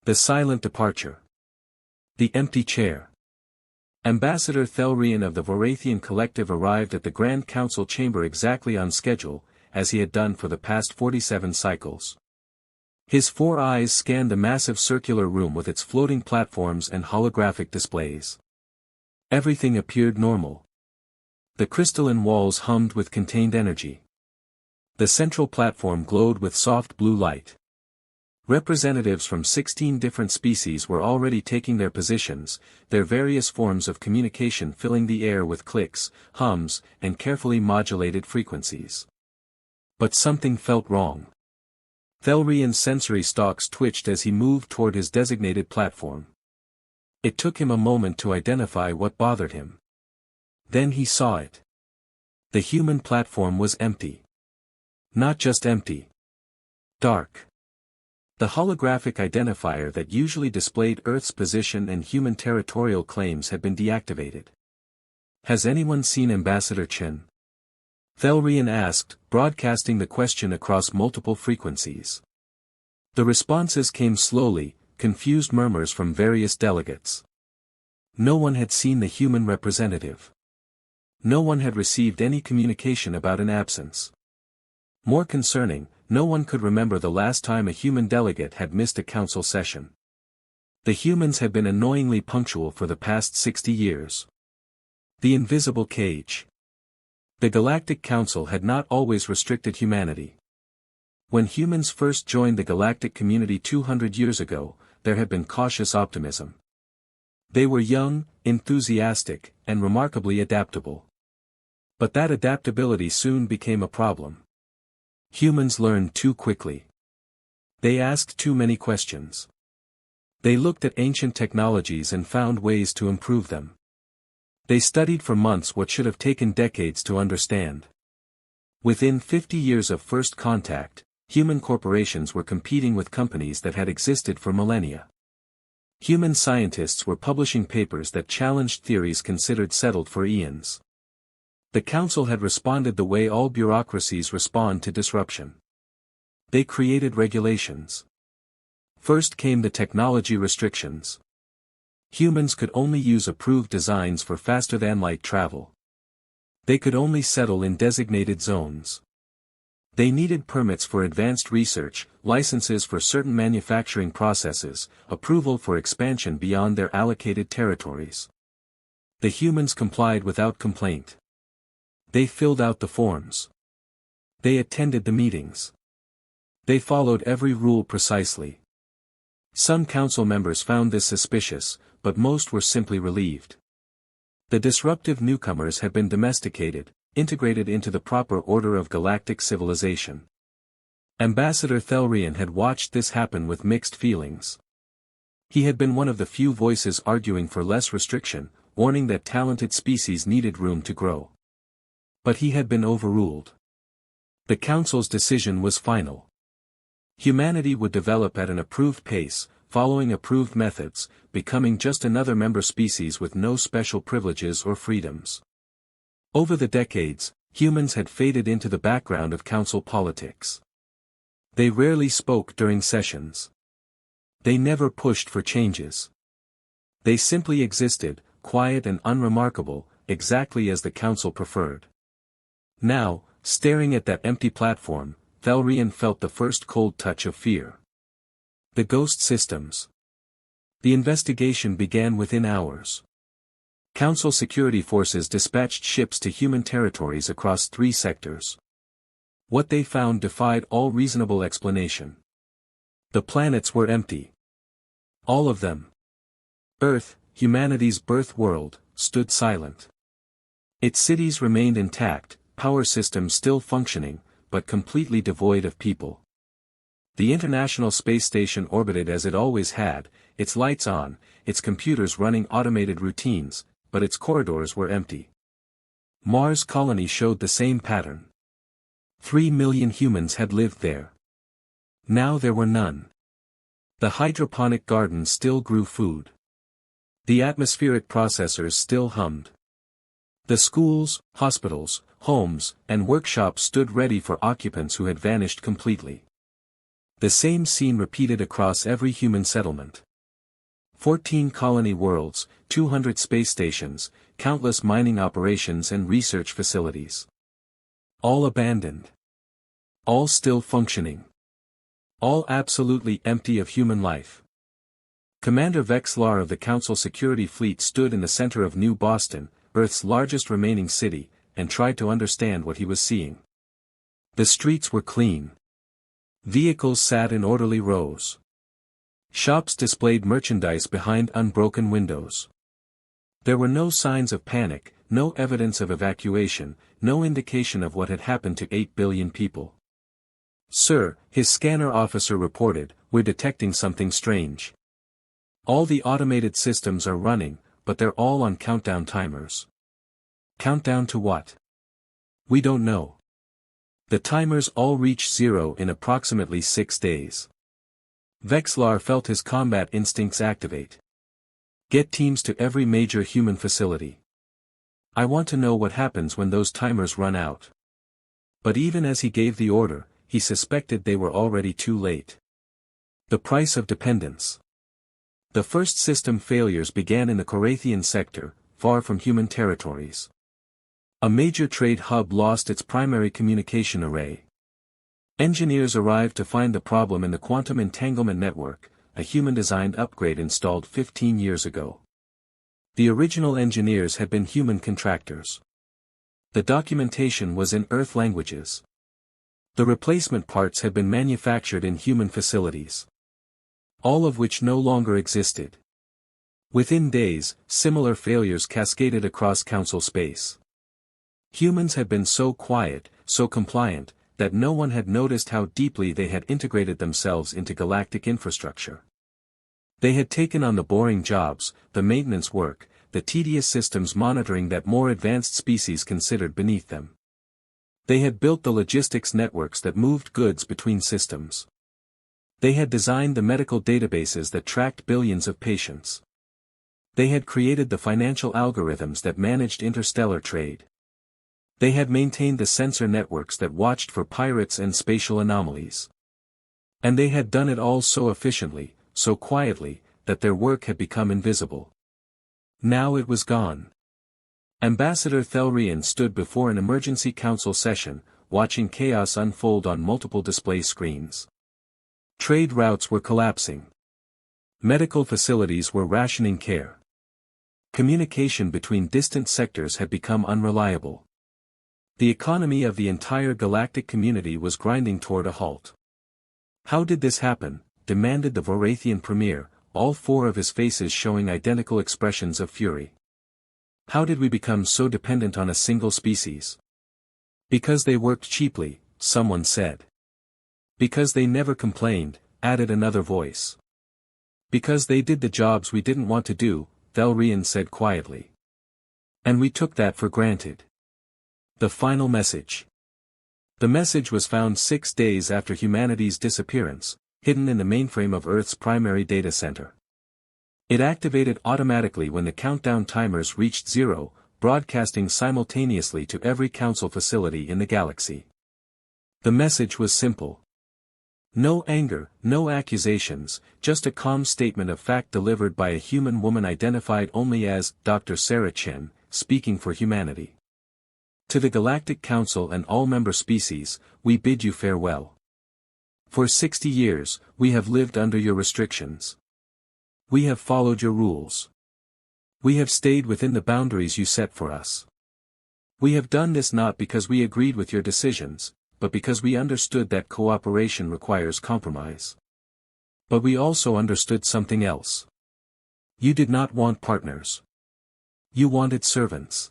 The silent departure. The empty chair. Ambassador Thelrian of the Vorathian Collective arrived at the Grand Council chamber exactly on schedule, as he had done for the past 47 cycles. His 4 eyes scanned the massive circular room with its floating platforms and holographic displays. Everything appeared normal. The crystalline walls hummed with contained energy. The central platform glowed with soft blue light. Representatives from 16 different species were already taking their positions, their various forms of communication filling the air with clicks, hums, and carefully modulated frequencies. But something felt wrong. Thelrian's sensory stalks twitched as he moved toward his designated platform. It took him a moment to identify what bothered him. Then he saw it. The human platform was empty. Not just empty. Dark. The holographic identifier that usually displayed Earth's position and human territorial claims had been deactivated. "Has anyone seen Ambassador Chen?" Thelrian asked, broadcasting the question across multiple frequencies. The responses came slowly, confused murmurs from various delegates. No one had seen the human representative. No one had received any communication about an absence. More concerning, no one could remember the last time a human delegate had missed a council session. The humans had been annoyingly punctual for the past 60 years. The invisible cage. The Galactic Council had not always restricted humanity. When humans first joined the galactic community 200 years ago, there had been cautious optimism. They were young, enthusiastic, and remarkably adaptable. But that adaptability soon became a problem. Humans learned too quickly. They asked too many questions. They looked at ancient technologies and found ways to improve them. They studied for months what should have taken decades to understand. Within 50 years of first contact, human corporations were competing with companies that had existed for millennia. Human scientists were publishing papers that challenged theories considered settled for eons. The Council had responded the way all bureaucracies respond to disruption. They created regulations. First came the technology restrictions. Humans could only use approved designs for faster-than-light travel. They could only settle in designated zones. They needed permits for advanced research, licenses for certain manufacturing processes, approval for expansion beyond their allocated territories. The humans complied without complaint. They filled out the forms. They attended the meetings. They followed every rule precisely. Some council members found this suspicious, but most were simply relieved. The disruptive newcomers had been domesticated, integrated into the proper order of galactic civilization. Ambassador Thelrian had watched this happen with mixed feelings. He had been one of the few voices arguing for less restriction, warning that talented species needed room to grow. But he had been overruled. The Council's decision was final. Humanity would develop at an approved pace, following approved methods, becoming just another member species with no special privileges or freedoms. Over the decades, humans had faded into the background of council politics. They rarely spoke during sessions. They never pushed for changes. They simply existed, quiet and unremarkable, exactly as the council preferred. Now, staring at that empty platform, Thelrian felt the first cold touch of fear. The ghost systems. The investigation began within hours. Council security forces dispatched ships to human territories across 3 sectors. What they found defied all reasonable explanation. The planets were empty. All of them. Earth, humanity's birth world, stood silent. Its cities remained intact, power systems still functioning, but completely devoid of people. The International Space Station orbited as it always had, its lights on, its computers running automated routines, but its corridors were empty. Mars' colony showed the same pattern. 3 million humans had lived there. Now there were none. The hydroponic gardens still grew food. The atmospheric processors still hummed. The schools, hospitals, homes, and workshops stood ready for occupants who had vanished completely. The same scene repeated across every human settlement. 14 colony worlds, 200 space stations, countless mining operations and research facilities. All abandoned. All still functioning. All absolutely empty of human life. Commander Vexlar of the Council Security Fleet stood in the center of New Boston, Earth's largest remaining city, and tried to understand what he was seeing. The streets were clean. Vehicles sat in orderly rows. Shops displayed merchandise behind unbroken windows. There were no signs of panic, no evidence of evacuation, no indication of what had happened to 8 billion people. "Sir," his scanner officer reported, "we're detecting something strange. All the automated systems are running, but they're all on countdown timers." "Countdown to what?" "We don't know. The timers all reach zero in approximately 6 days. Vexlar felt his combat instincts activate. "Get teams to every major human facility. I want to know what happens when those timers run out." But even as he gave the order, he suspected they were already too late. The price of dependence. The first system failures began in the Corathian sector, far from human territories. A major trade hub lost its primary communication array. Engineers arrived to find the problem in the quantum entanglement network, a human-designed upgrade installed 15 years ago. The original engineers had been human contractors. The documentation was in Earth languages. The replacement parts had been manufactured in human facilities. All of which no longer existed. Within days, similar failures cascaded across Council space. Humans had been so quiet, so compliant, that no one had noticed how deeply they had integrated themselves into galactic infrastructure. They had taken on the boring jobs, the maintenance work, the tedious systems monitoring that more advanced species considered beneath them. They had built the logistics networks that moved goods between systems. They had designed the medical databases that tracked billions of patients. They had created the financial algorithms that managed interstellar trade. They had maintained the sensor networks that watched for pirates and spatial anomalies. And they had done it all so efficiently, so quietly, that their work had become invisible. Now it was gone. Ambassador Thelrian stood before an emergency council session, watching chaos unfold on multiple display screens. Trade routes were collapsing. Medical facilities were rationing care. Communication between distant sectors had become unreliable. The economy of the entire galactic community was grinding toward a halt. "How did this happen?" demanded the Vorathian premier, all 4 of his faces showing identical expressions of fury. "How did we become so dependent on a single species?" "Because they worked cheaply," someone said. "Because they never complained," added another voice. "Because they did the jobs we didn't want to do," Thelrian said quietly. "And we took that for granted." The final message. The message was found 6 days after humanity's disappearance, hidden in the mainframe of Earth's primary data center. It activated automatically when the countdown timers reached zero, broadcasting simultaneously to every council facility in the galaxy. The message was simple. No anger, no accusations, just a calm statement of fact delivered by a human woman identified only as Dr. Sarah Chen, speaking for humanity. To the Galactic Council and all member species, we bid you farewell. For 60 years, we have lived under your restrictions. We have followed your rules. We have stayed within the boundaries you set for us. We have done this not because we agreed with your decisions, but because we understood that cooperation requires compromise. But we also understood something else. You did not want partners. You wanted servants.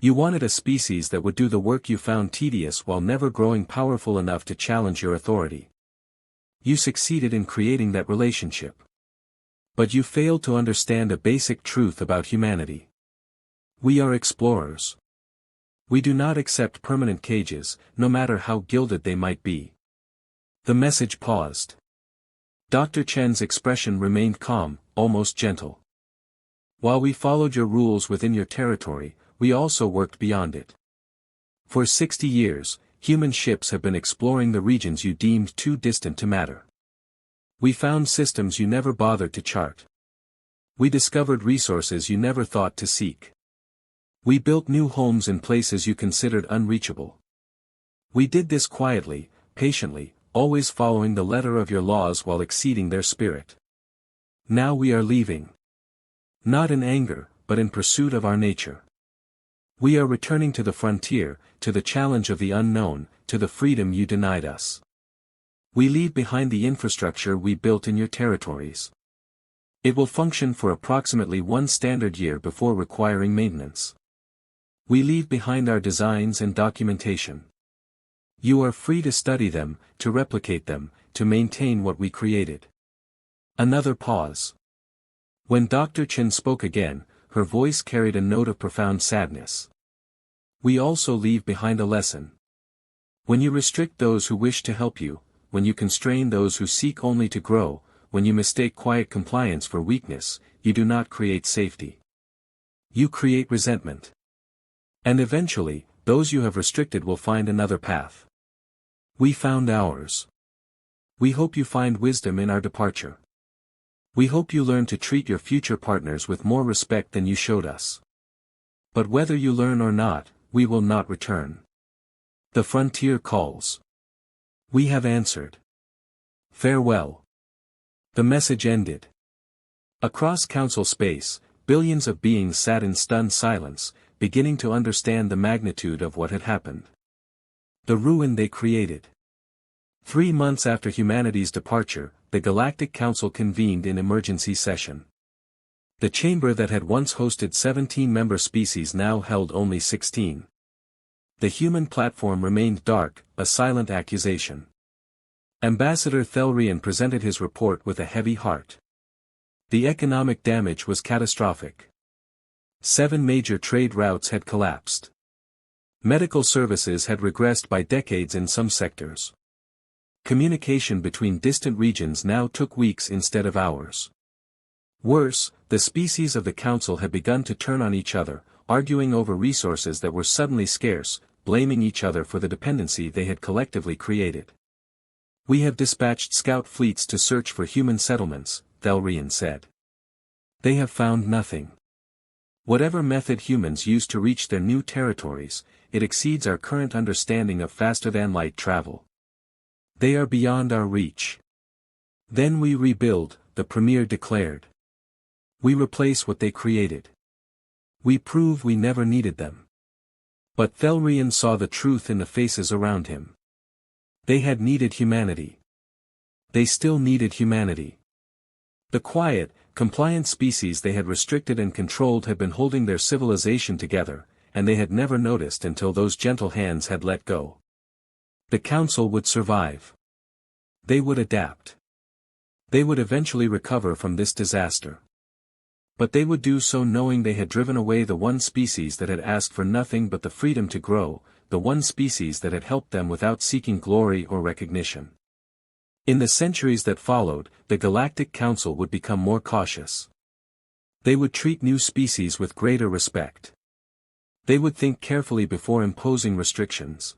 You wanted a species that would do the work you found tedious while never growing powerful enough to challenge your authority. You succeeded in creating that relationship. But you failed to understand a basic truth about humanity. We are explorers. We do not accept permanent cages, no matter how gilded they might be. The message paused. Dr. Chen's expression remained calm, almost gentle. While we followed your rules within your territory, we also worked beyond it. For 60 years, human ships have been exploring the regions you deemed too distant to matter. We found systems you never bothered to chart. We discovered resources you never thought to seek. We built new homes in places you considered unreachable. We did this quietly, patiently, always following the letter of your laws while exceeding their spirit. Now we are leaving. Not in anger, but in pursuit of our nature. We are returning to the frontier, to the challenge of the unknown, to the freedom you denied us. We leave behind the infrastructure we built in your territories. It will function for approximately 1 standard year before requiring maintenance. We leave behind our designs and documentation. You are free to study them, to replicate them, to maintain what we created. Another pause. When Dr. Chen spoke again, her voice carried a note of profound sadness. We also leave behind a lesson. When you restrict those who wish to help you, when you constrain those who seek only to grow, when you mistake quiet compliance for weakness, you do not create safety. You create resentment. And eventually, those you have restricted will find another path. We found ours. We hope you find wisdom in our departure. We hope you learn to treat your future partners with more respect than you showed us. But whether you learn or not, we will not return. The frontier calls. We have answered. Farewell. The message ended. Across council space, billions of beings sat in stunned silence, beginning to understand the magnitude of what had happened. The ruin they created. 3 months after humanity's departure, the Galactic Council convened in emergency session. The chamber that had once hosted 17 member species now held only 16. The human platform remained dark, a silent accusation. Ambassador Thelrian presented his report with a heavy heart. The economic damage was catastrophic. 7 major trade routes had collapsed. Medical services had regressed by decades in some sectors. Communication between distant regions now took weeks instead of hours. Worse, the species of the Council had begun to turn on each other, arguing over resources that were suddenly scarce, blaming each other for the dependency they had collectively created. We have dispatched scout fleets to search for human settlements, Thelrian said. They have found nothing. Whatever method humans use to reach their new territories, it exceeds our current understanding of faster-than-light travel. They are beyond our reach. Then we rebuild, the Premier declared. We replace what they created. We prove we never needed them. But Thelrian saw the truth in the faces around him. They had needed humanity. They still needed humanity. The quiet, compliant species they had restricted and controlled had been holding their civilization together, and they had never noticed until those gentle hands had let go. The Council would survive. They would adapt. They would eventually recover from this disaster. But they would do so knowing they had driven away the one species that had asked for nothing but the freedom to grow, the one species that had helped them without seeking glory or recognition. In the centuries that followed, the Galactic Council would become more cautious. They would treat new species with greater respect. They would think carefully before imposing restrictions.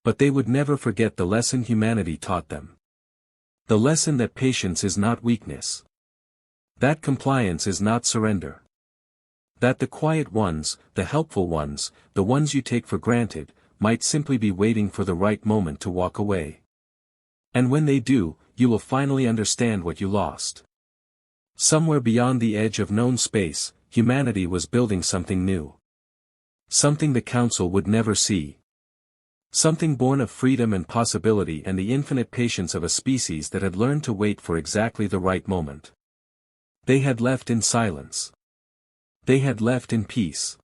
But they would never forget the lesson humanity taught them. The lesson that patience is not weakness. That compliance is not surrender. That the quiet ones, the helpful ones, the ones you take for granted, might simply be waiting for the right moment to walk away. And when they do, you will finally understand what you lost. Somewhere beyond the edge of known space, humanity was building something new. Something the Council would never see. Something born of freedom and possibility and the infinite patience of a species that had learned to wait for exactly the right moment. They had left in silence. They had left in peace.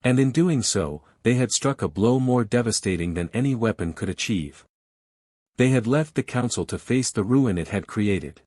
And in doing so, they had struck a blow more devastating than any weapon could achieve. They had left the Council to face the ruin it had created.